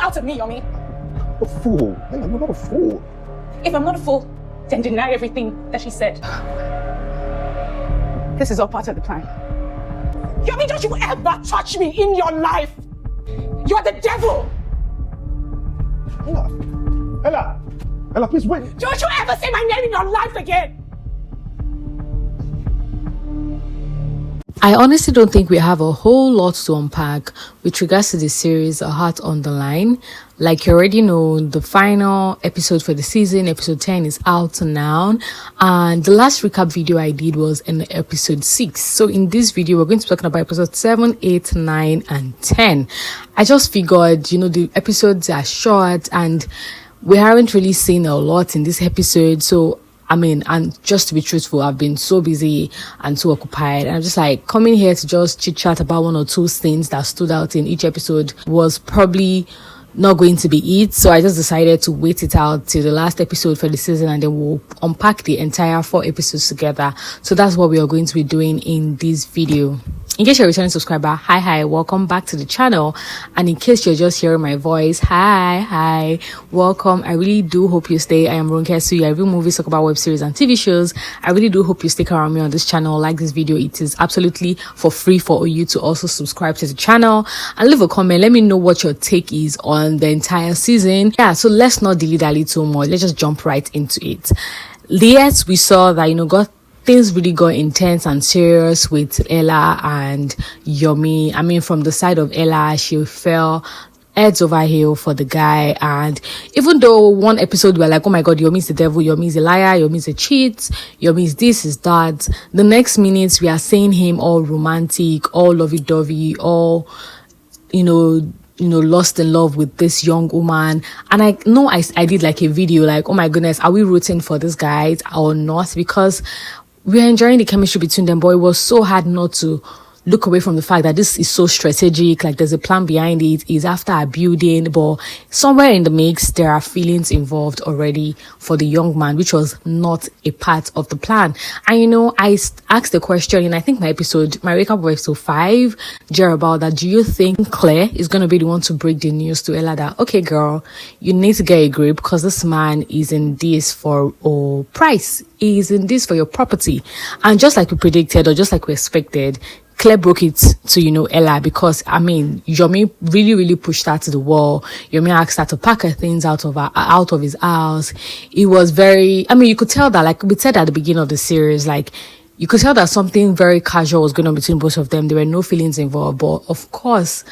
out of me, Yomi. A fool. Ella, you're not a fool. If I'm not a fool, then deny everything that she said. This is all part of the plan. Yomi, don't you ever touch me in your life. You're the devil. Ella, please wait. Don't you ever say my name in your life again. I honestly don't think we have a whole lot to unpack with regards to the series A Heart on the Line. Like you already know, the final episode for the season, episode 10, is out now. And the last recap video I did was in episode 6. So in this video, we're going to be talking about episode 7, 8, 9, and 10. I just figured, the episodes are short and we haven't really seen a lot in this episode. So and just to be truthful, I've been so busy and so occupied. And I'm just like, coming here to just chit chat about one or two things that stood out in each episode was probably not going to be it. So I just decided to wait it out till the last episode for the season and then we'll unpack the entire 4 episodes together. So that's what we are going to be doing in this video. In case you're a returning subscriber, hi, welcome back to the channel. And in case you're just hearing my voice, hi, welcome. I really do hope you stay. I am Ronke, Suyi. I review movies, talk about web series and TV shows. I really do hope you stick around me on this channel, like this video. It is absolutely for free for you to also subscribe to the channel and leave a comment. Let me know what your take is on the entire season. Yeah, so let's not dilly-dally too much. Let's just jump right into it. Yes, we saw that, things really got intense and serious with Ella and Yomi. From the side of Ella, she fell heads over heels for the guy. And even though one episode we were like, oh my god, Yomi's the devil, Yomi's a liar, Yomi's a cheat, Yomi's this, is that, the next minute we are seeing him all romantic, all lovey-dovey, all, lost in love with this young woman. And I know I did like a video like, oh my goodness, are we rooting for this guy or not? Because we are enjoying the chemistry between them, but it was so hard not to look away from the fact that this is so strategic. Like there's a plan behind it. It's after a building, but somewhere in the mix there are feelings involved already for the young man, which was not a part of the plan. And I asked the question in I think my recap of episode 5, about that. Do you think Claire is going to be the one to break the news to Ella that, okay girl, you need to get a grip because this man is in this for a price, he is in this for your property? And just like we predicted, or just like we expected, Claire broke it to, Ella, because, Yomi really pushed her to the wall. Yomi asked her to pack her things out of his house. It was very, you could tell that, like we said at the beginning of the series, like, you could tell that something very casual was going on between both of them. There were no feelings involved, but of course,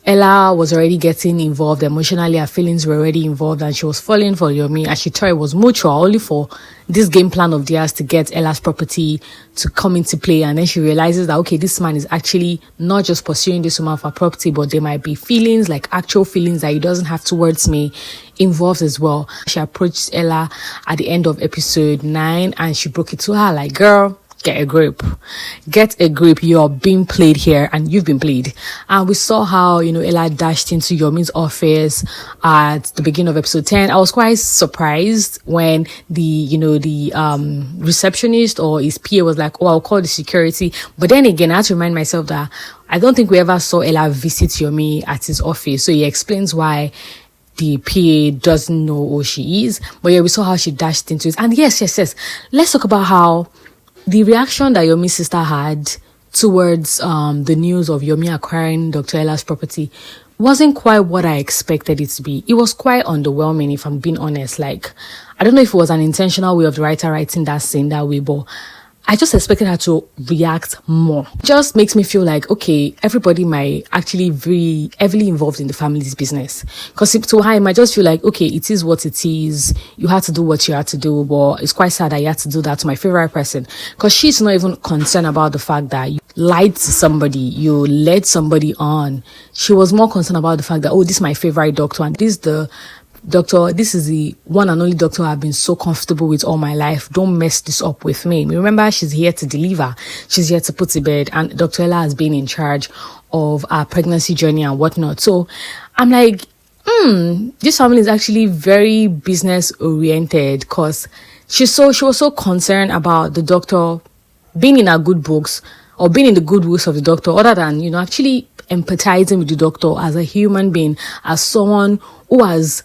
Ella was already getting involved emotionally. Her feelings were already involved and she was falling for Yomi, and she thought it was mutual, only for this game plan of theirs to get Ella's property to come into play. And then she realizes that, okay, this man is actually not just pursuing this woman for property, but there might be feelings, like actual feelings that he doesn't have towards me, involved as well. She approached Ella at the end of episode 9 and she broke it to her like, girl, get a grip. You're being played here and you've been played. And we saw how, Ella dashed into Yomi's office at the beginning of episode 10. I was quite surprised when the receptionist or his PA was like, oh, I'll call the security. But then again, I had to remind myself that I don't think we ever saw Ella visit Yomi at his office. So he explains why the PA doesn't know who she is. But yeah, we saw how she dashed into it. And yes. Let's talk about how the reaction that Yomi's sister had towards the news of Yomi acquiring Dr. Ella's property wasn't quite what I expected it to be. It was quite underwhelming, if I'm being honest. Like, I don't know if it was an intentional way of the writer writing that scene that way, but I just expected her to react more. Just makes me feel like, okay, everybody might actually be heavily involved in the family's business. Because to her, it might just feel like, okay, it is what it is. You had to do what you had to do, but it's quite sad that you had to do that to my favorite person. Because she's not even concerned about the fact that you lied to somebody, you led somebody on. She was more concerned about the fact that, oh, this is my favorite doctor, and this is the one and only doctor I've been so comfortable with all my life. Don't mess this up with me. Remember, she's here to deliver. She's here to put to bed. And Dr. Ella has been in charge of our pregnancy journey and whatnot. So I'm like, this family is actually very business oriented, because she was so concerned about the doctor being in her good books or being in the good books of the doctor, other than, actually empathizing with the doctor as a human being, as someone who has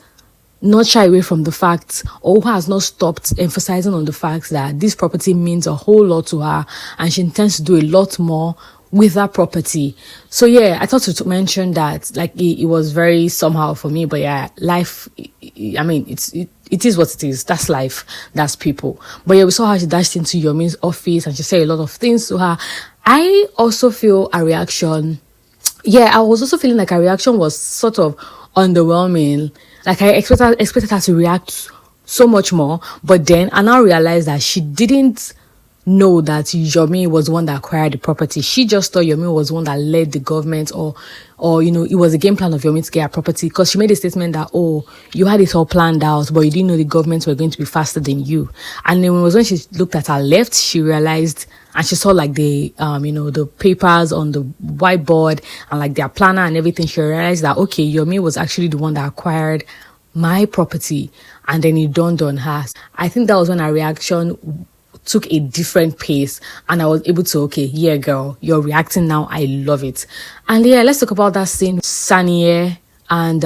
not shy away from the facts, or who has not stopped emphasizing on the facts that this property means a whole lot to her and she intends to do a lot more with that property. So yeah, I thought to mention that, like, it was very somehow for me, but yeah, life, I mean, it is what it is. That's life. That's people. But yeah, we saw how she dashed into Yomi's office and she said a lot of things to her. I also feel a reaction. Yeah, I was also feeling like her reaction was sort of underwhelming. Like, I expected her to react so much more, but then I now realized that she didn't know that Yomi was the one that acquired the property. She just thought Yomi was the one that led the government, or it was a game plan of Yomi to get her property, because she made a statement that, oh, you had it all planned out, but you didn't know the government were going to be faster than you. And then it was when she looked at her left, she realized, and she saw like the the papers on the whiteboard and like their planner and everything, she realized that, okay, Yomi was actually the one that acquired my property. And then it dawned on her. I think that was when her reaction took a different pace, and I was able to, okay, yeah, girl, you're reacting now. I love it. And yeah, let's talk about that scene. Saniye and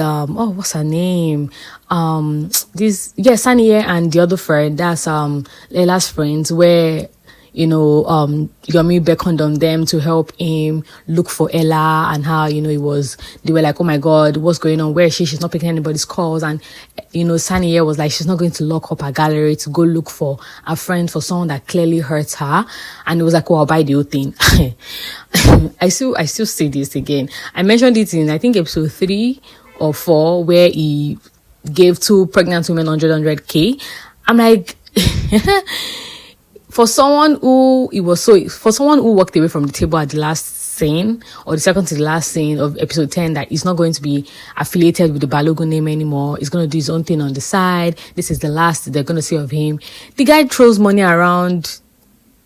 what's her name? Saniye and the other friend, that's Leila's friends, where Yomi beckoned on them to help him look for Ella, and how, they were like, oh my God, what's going on? Where is she? She's not picking anybody's calls. And, Saniye was like, she's not going to lock up her gallery to go look for a friend, for someone that clearly hurts her. And it was like, oh, I'll buy the whole thing. I still say this again. I mentioned it in, I think, episode 3 or 4, where he gave 2 pregnant women 100K. I'm like, for someone who walked away from the table at the last scene, or the second to the last scene of episode 10, that he's not going to be affiliated with the Balogun name anymore, he's going to do his own thing on the side, this is the last they're going to see of him. The guy throws money around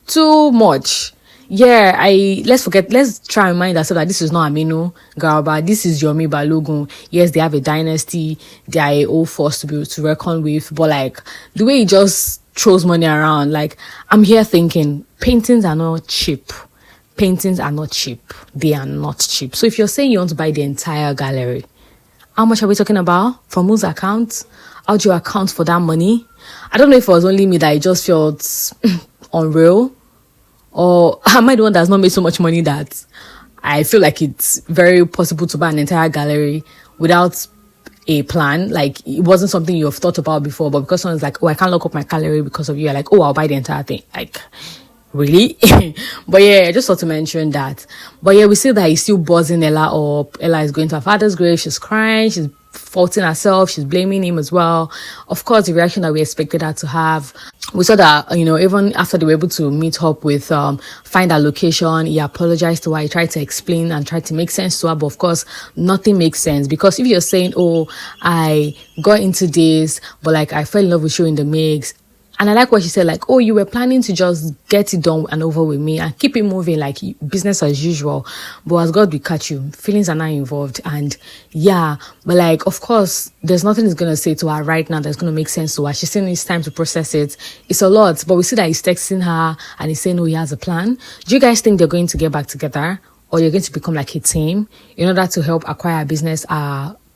too much. Yeah, let's try and remind ourselves that this is not Aminu Garba, this is Yomi Balogun. Yes, they have a dynasty, they are a old force to reckon with, but like, the way he just throws money around, like, I'm here thinking, paintings are not cheap. Paintings are not cheap. They are not cheap. So if you're saying you want to buy the entire gallery, how much are we talking about? From whose account? How do you account for that money? I don't know if it was only me that I just felt unreal, or am I the one that's not made so much money that I feel like it's very possible to buy an entire gallery without a plan. Like, it wasn't something you have thought about before, but because someone's like, oh, I can't lock up my gallery because of you, you're like, oh, I'll buy the entire thing. Like, really? But yeah, I just thought to mention that. But yeah, we see that he's still buzzing Ella up. Ella is going to her father's grave. She's crying. She's faulting herself. She's blaming him as well. Of course, the reaction that we expected her to have. We saw that, even after they were able to meet up with, find her location, he apologized to her. He tried to explain and tried to make sense to her. But of course, nothing makes sense. Because if you're saying, oh, I got into this, but like, I fell in love with you in the mix. And I like what she said, like, oh, you were planning to just get it done and over with me and keep it moving, like business as usual. But as God will catch you, feelings are not involved. And yeah, but like, of course, there's nothing he's going to say to her right now that's going to make sense to her. She still needs time to process it. It's a lot. But we see that he's texting her and he's saying, oh, he has a plan. Do you guys think they're going to get back together? Or you're going to become like a team in order to help acquire a business,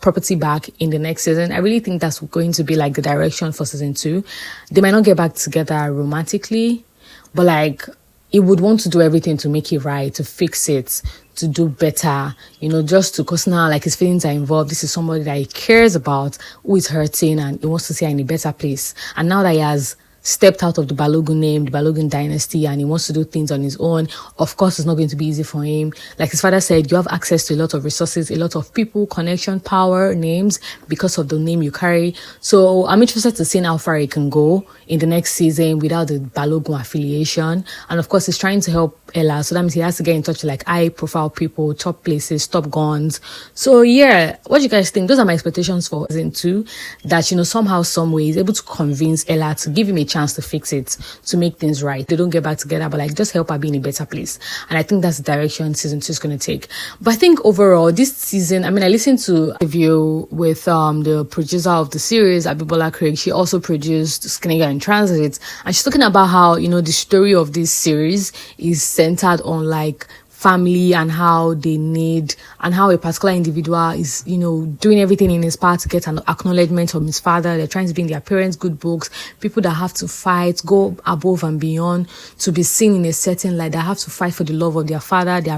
property back in the next season? I really think that's going to be like the direction for season 2. They might not get back together romantically, but like, he would want to do everything to make it right, to fix it, to do better, just because now, like, his feelings are involved. This is somebody that he cares about, who is hurting, and he wants to see her in a better place. And now that he has stepped out of the Balogun name, the Balogun dynasty, and he wants to do things on his own, of course, it's not going to be easy for him. Like his father said, you have access to a lot of resources, a lot of people, connection, power, names, because of the name you carry. So I'm interested to see how far he can go in the next season without the Balogun affiliation. And of course, he's trying to help Ella. So that means he has to get in touch with like high profile people, top places, top guns. So yeah, what do you guys think? Those are my expectations for season 2. That, somehow, some way he's able to convince Ella to give him a chance to fix it, to make things right. They don't get back together, but like, just help her be in a better place. And I think that's the direction season 2 is going to take. But I think overall, this season, I listened to a review with the producer of the series, Abimbola Craig. She also produced Skinniger in Transit, and she's talking about how, the story of this series is centered on like family and how they need, and how a particular individual is, you know, doing everything in his part to get an acknowledgement from his father. They're trying to be in their parents' good books. People that have to fight, go above and beyond to be seen in a certain light, that have to fight for the love of their father, the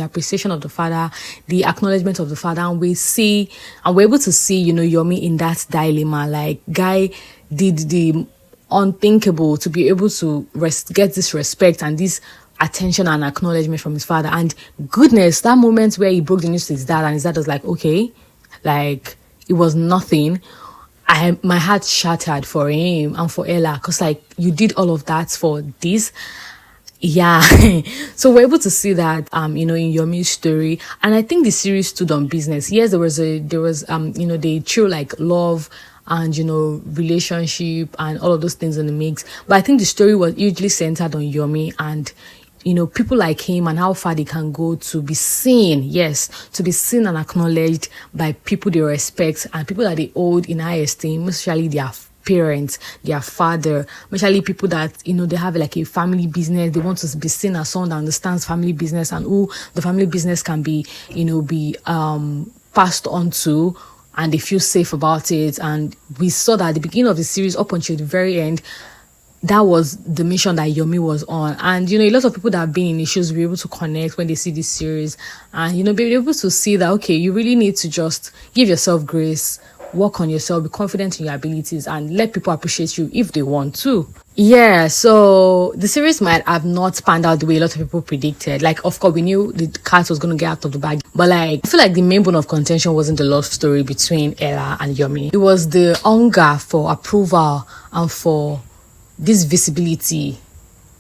appreciation of the father, the acknowledgement of the father. And we're able to see, you know, Yomi in that dilemma. Like, guy did the unthinkable to be able to get this respect and this attention and acknowledgement from his father. And goodness, that moment where he broke the news to his dad and his dad was like, okay, like, it was nothing. My heart shattered for him and for Ella, because like, you did all of that for this. Yeah. So we're able to see that you know, in Yomi's story. And I think the series stood on business. Yes, there was you know, they threw like love and, you know, relationship and all of those things in the mix. But I think the story was hugely centered on Yomi and, you know, people like him and how far they can go to be seen. Yes, to be seen and acknowledged by people they respect and people that they hold in high esteem, especially their parents, their father, especially people that, you know, they have like a family business. They want to be seen as someone that understands family business and who the family business can be, you know, be passed on to, and they feel safe about it. And we saw that at the beginning of the series up until the very end, that was the mission that Yomi was on. And, you know, a lot of people that have been in issues will be able to connect when they see this series and, you know, be able to see that, okay, you really need to just give yourself grace, work on yourself, be confident in your abilities, and let people appreciate you if they want to. Yeah, so the series might have not panned out the way a lot of people predicted. Like, of course, we knew the cat was going to get out of the bag. But, like, I feel like the main bone of contention wasn't the love story between Ella and Yomi. It was the hunger for approval and for this visibility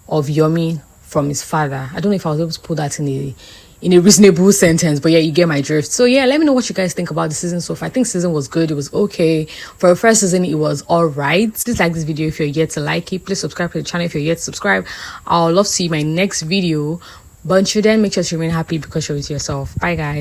of Yomi from his father. I don't know if I was able to put that in a reasonable sentence, but yeah, you get my drift. So yeah, let me know what you guys think about the season so far. I think season was good. It was okay. For a first season, it was all right. Please like this video if you're yet to like it. Please subscribe to the channel if you're yet to subscribe. I'll love to see my next video. But until then, make sure to remain happy because you're with yourself. Bye, guys.